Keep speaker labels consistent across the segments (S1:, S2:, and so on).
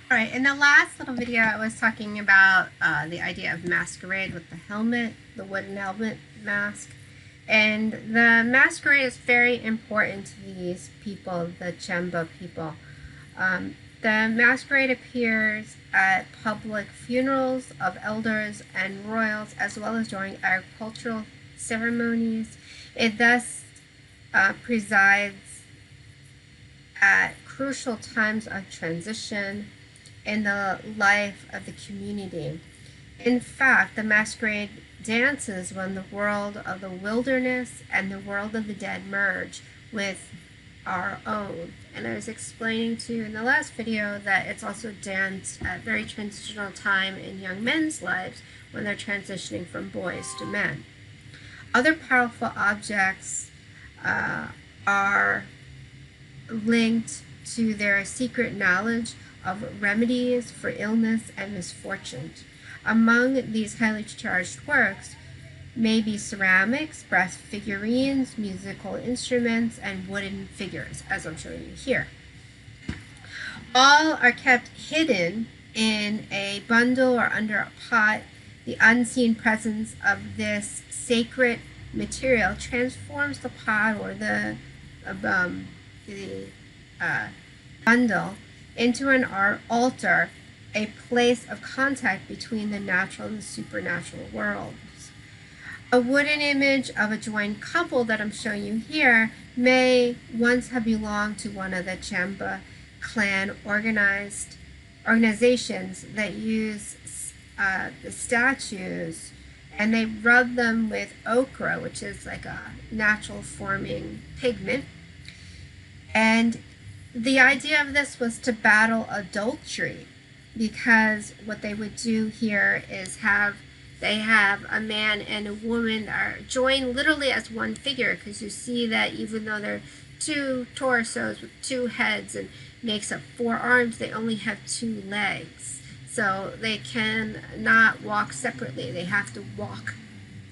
S1: All right, in the last little video, I was talking about the idea of masquerade with the helmet, the wooden helmet mask. And the masquerade is very important to these people, the Chemba people. The masquerade appears at public funerals of elders and royals, as well as during agricultural ceremonies. It thus presides at crucial times of transition in the life of the community. In fact, the masquerade dances when the world of the wilderness and the world of the dead merge with our own. And I was explaining to you in the last video that it's also danced at very transitional time in young men's lives when they're transitioning from boys to men. Other powerful objects are linked to their secret knowledge of remedies for illness and misfortune. Among these highly charged works may be ceramics, brass figurines, musical instruments, and wooden figures, as I'm showing you here. All are kept hidden in a bundle or under a pot. The unseen presence of this sacred material transforms the pot or the bundle into an altar, a place of contact between the natural and the supernatural worlds. A wooden image of a joined couple that I'm showing you here may once have belonged to one of the Chamba clan organizations that use the statues, and they rub them with ochre, which is like a natural forming pigment. And the idea of this was to battle adultery, because what they would do here is they have a man and a woman are joined literally as one figure, because you see that even though they're two torsos with two heads and makes up 4 arms, they only have 2 legs. So they can not walk separately. They have to walk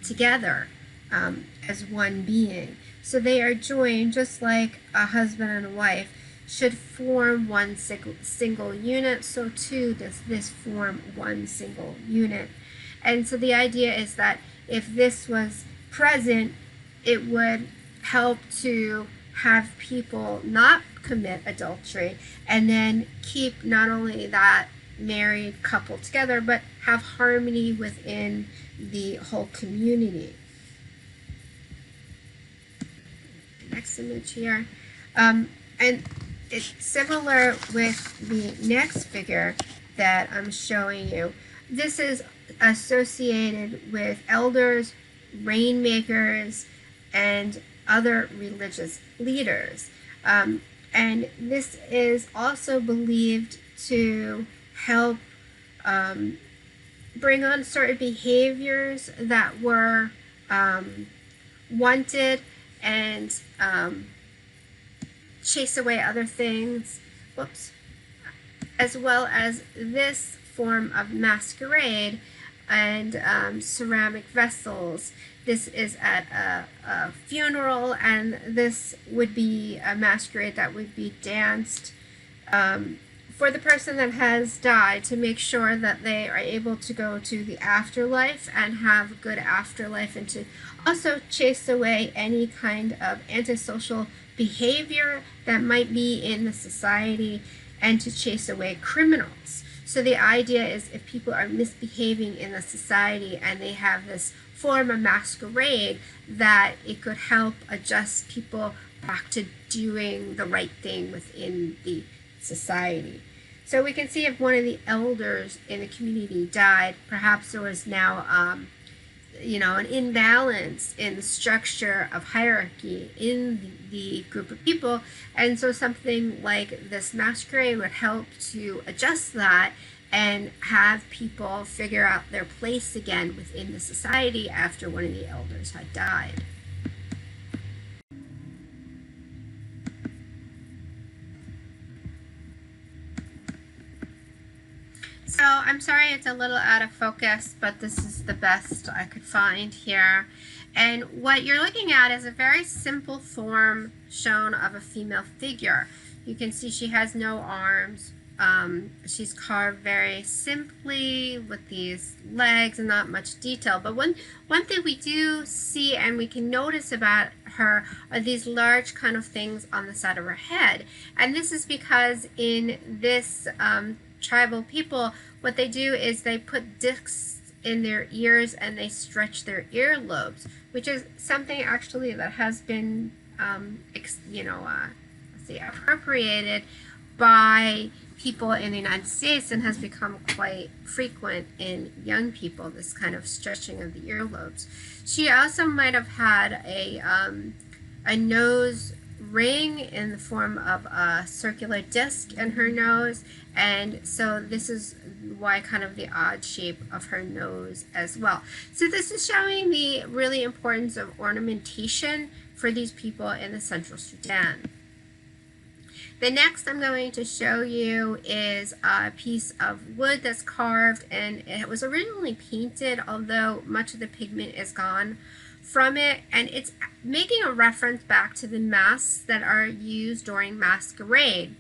S1: together as one being. So they are joined just like a husband and a wife should form one single unit. So too does this form one single unit. And so the idea is that if this was present, it would help to have people not commit adultery, and then keep not only that married couple together, but have harmony within the whole community. Next image here. And it's similar with the next figure that I'm showing you. This is associated with elders, rainmakers, and other religious leaders. And this is also believed to help bring on certain behaviors that were wanted, and chase away other things. Whoops. As well as this form of masquerade and ceramic vessels. This is at a funeral, and this would be a masquerade that would be danced for the person that has died, to make sure that they are able to go to the afterlife and have a good afterlife, and to also chase away any kind of antisocial behavior that might be in the society, and to chase away criminals. So the idea is, if people are misbehaving in the society and they have this form of masquerade, that it could help adjust people back to doing the right thing within the society. So we can see if one of the elders in the community died, perhaps there was now an imbalance in the structure of hierarchy in the group of people, and so something like this masquerade would help to adjust that and have people figure out their place again within the society after one of the elders had died. So I'm sorry it's a little out of focus, but this is the best I could find here. And what you're looking at is a very simple form shown of a female figure. You can see she has no arms, she's carved very simply with these legs and not much detail. But one thing we do see and we can notice about her are these large kind of things on the side of her head. And this is because in this tribal people, what they do is they put discs in their ears and they stretch their earlobes, which is something actually that has been, appropriated by people in the United States and has become quite frequent in young people, this kind of stretching of the earlobes. She also might have had a nose ring in the form of a circular disc in her nose, and so this is why kind of the odd shape of her nose as well. So this is showing the really importance of ornamentation for these people in the Central Sudan. The next I'm going to show you is a piece of wood that's carved, and it was originally painted, although much of the pigment is gone from it, and it's making a reference back to the masks that are used during masquerade.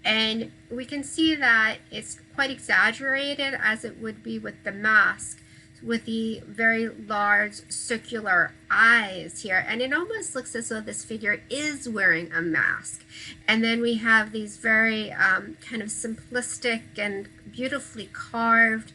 S1: And we can see that it's quite exaggerated, as it would be with the mask, with the very large circular eyes here, and it almost looks as though this figure is wearing a mask. And then we have these very kind of simplistic and beautifully carved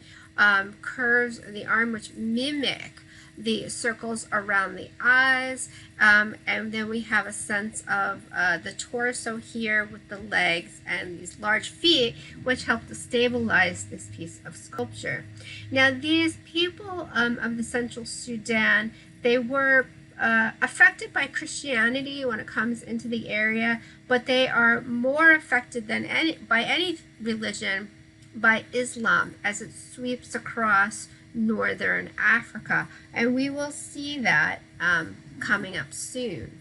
S1: curves of the arm, which mimic the circles around the eyes, and then we have a sense of the torso here with the legs and these large feet, which help to stabilize this piece of sculpture. Now, these people of the Central Sudan, they were affected by Christianity when it comes into the area, but they are more affected than by any religion by Islam as it sweeps across northern Africa, and we will see that coming up soon,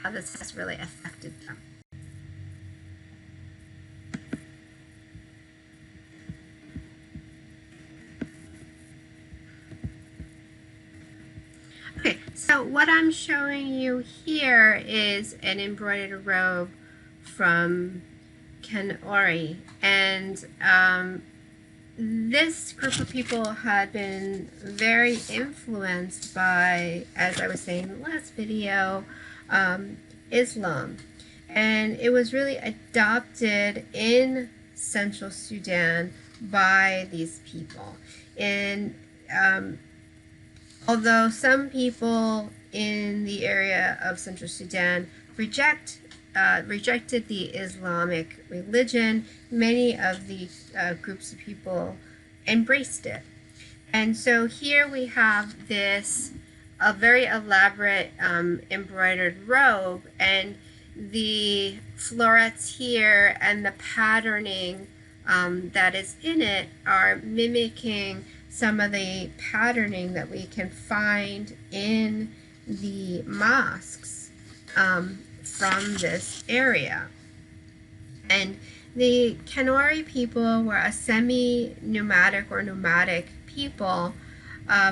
S1: how this has really affected them. Okay, so what I'm showing you here is an embroidered robe from Kanori, and this group of people had been very influenced by, as I was saying in the last video, Islam. And it was really adopted in Central Sudan by these people. And although some people in the area of Central Sudan rejected the Islamic religion, many of the groups of people embraced it. And so here we have this a very elaborate embroidered robe, and the florets here and the patterning that is in it are mimicking some of the patterning that we can find in the mosques from this area. And the Kanori people were a semi-nomadic or nomadic people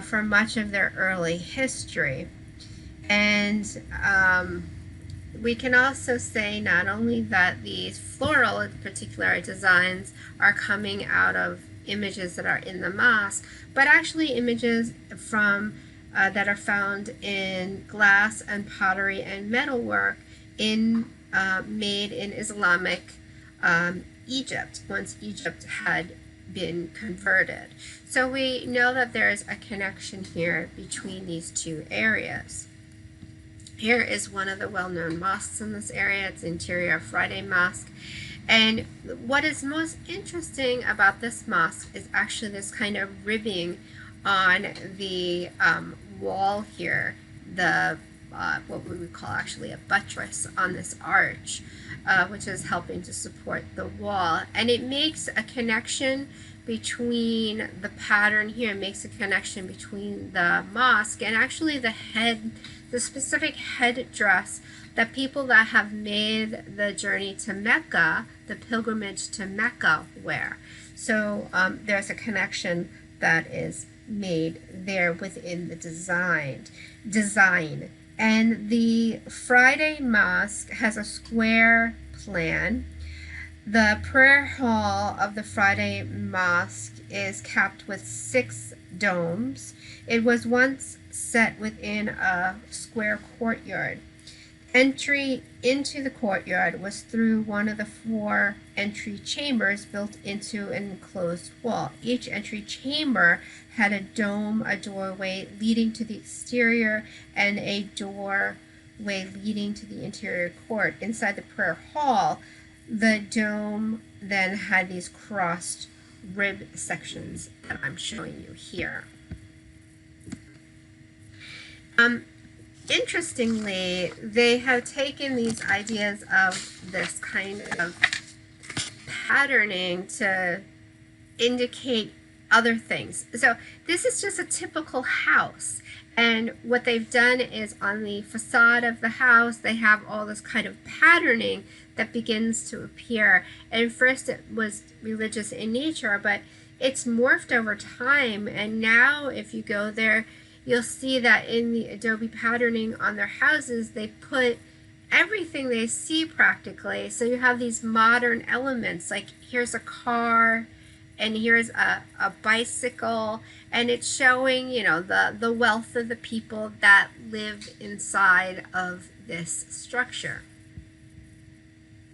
S1: for much of their early history. And we can also say not only that these floral in particular designs are coming out of images that are in the mosque, but actually images from that are found in glass and pottery and metalwork made in Islamic Egypt, once Egypt had been converted. So we know that there is a connection here between these two areas. Here is one of the well-known mosques in this area. It's Interior Friday Mosque. And what is most interesting about this mosque is actually this kind of ribbing on the wall here, the what we would call actually a buttress on this arch, which is helping to support the wall. And it makes a connection between the pattern here, makes a connection between the mosque and actually the specific headdress that people that have made the journey to Mecca, the pilgrimage to Mecca, wear. So there's a connection that is made there within the design. And the Friday Mosque has a square plan, The prayer hall of the Friday Mosque is capped with 6 domes. It was once set within a square courtyard. Entry into the courtyard was through one of the 4 entry chambers built into an enclosed wall. Each entry chamber had a dome, a doorway leading to the exterior, and a doorway leading to the interior court. Inside the prayer hall, the dome then had these crossed rib sections that I'm showing you here. Interestingly, they have taken these ideas of this kind of patterning to indicate other things. So this is just a typical house. And what they've done is on the facade of the house, they have all this kind of patterning that begins to appear. And first it was religious in nature, but it's morphed over time. And now if you go there, you'll see that in the adobe patterning on their houses, they put everything they see practically. So you have these modern elements, like here's a car, and here's a bicycle, and it's showing, you know, the wealth of the people that live inside of this structure.